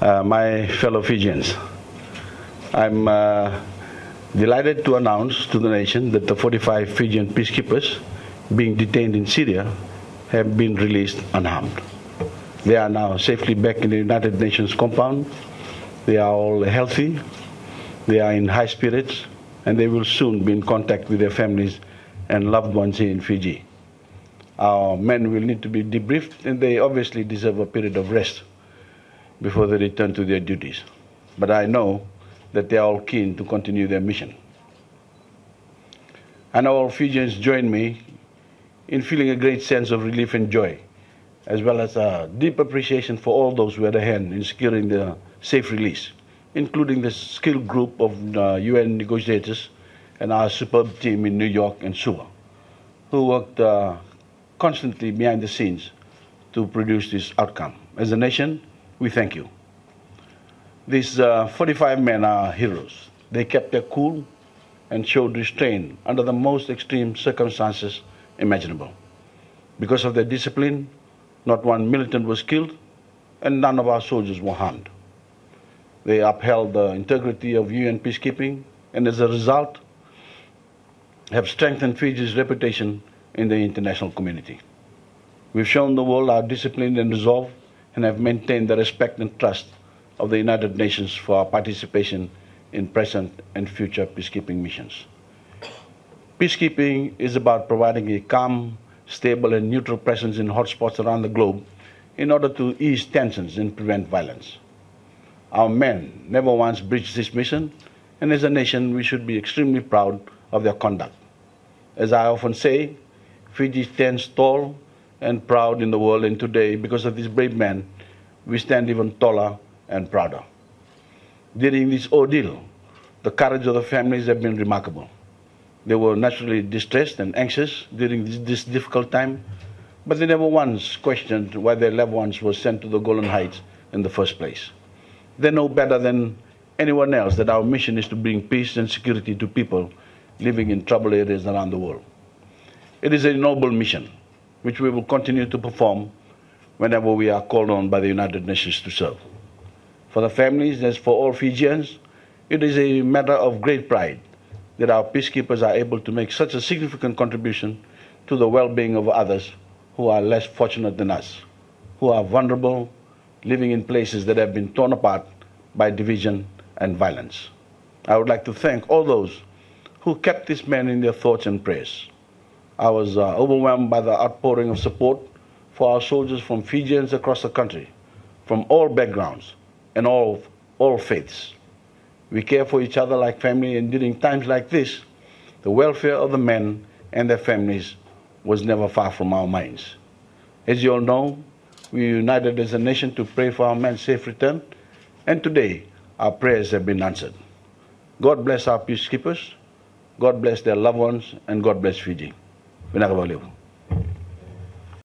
My fellow Fijians, I'm delighted to announce to the nation that the 45 Fijian peacekeepers being detained in Syria have been released unharmed. They are now safely back in the United Nations compound. They are all healthy, they are in high spirits, and they will soon be in contact with their families and loved ones here in Fiji. Our men will need to be debriefed, and they obviously deserve a period of rest before they return to their duties. But I know that they are all keen to continue their mission. I know all Fijians join me in feeling a great sense of relief and joy, as well as a deep appreciation for all those who had a hand in securing the safe release, including the skilled group of UN negotiators and our superb team in New York and Suva, who worked constantly behind the scenes to produce this outcome. As a nation, we thank you. These 45 men are heroes. They kept their cool and showed restraint under the most extreme circumstances imaginable. Because of their discipline, not one militant was killed, and none of our soldiers were harmed. They upheld the integrity of UN peacekeeping, and as a result, have strengthened Fiji's reputation in the international community. We've shown the world our discipline and resolve, and have maintained the respect and trust of the United Nations for our participation in present and future peacekeeping missions. Peacekeeping is about providing a calm, stable and neutral presence in hotspots around the globe in order to ease tensions and prevent violence. Our men never once breached this mission, and as a nation we should be extremely proud of their conduct. As I often say, Fiji stands tall and proud in the world, and today, because of these brave men, we stand even taller and prouder. During this ordeal, the courage of the families have been remarkable. They were naturally distressed and anxious during this difficult time, but they never once questioned why their loved ones were sent to the Golan Heights in the first place. They know better than anyone else that our mission is to bring peace and security to people living in troubled areas around the world. It is a noble mission, which we will continue to perform whenever we are called on by the United Nations to serve. For the families, as for all Fijians, it is a matter of great pride that our peacekeepers are able to make such a significant contribution to the well-being of others who are less fortunate than us, who are vulnerable, living in places that have been torn apart by division and violence. I would like to thank all those who kept these men in their thoughts and prayers. I was overwhelmed by the outpouring of support for our soldiers from Fijians across the country, from all backgrounds and all faiths. We care for each other like family, and during times like this, the welfare of the men and their families was never far from our minds. As you all know, we united as a nation to pray for our men's safe return, and today our prayers have been answered. God bless our peacekeepers, God bless their loved ones, and God bless Fiji. Bainimarama.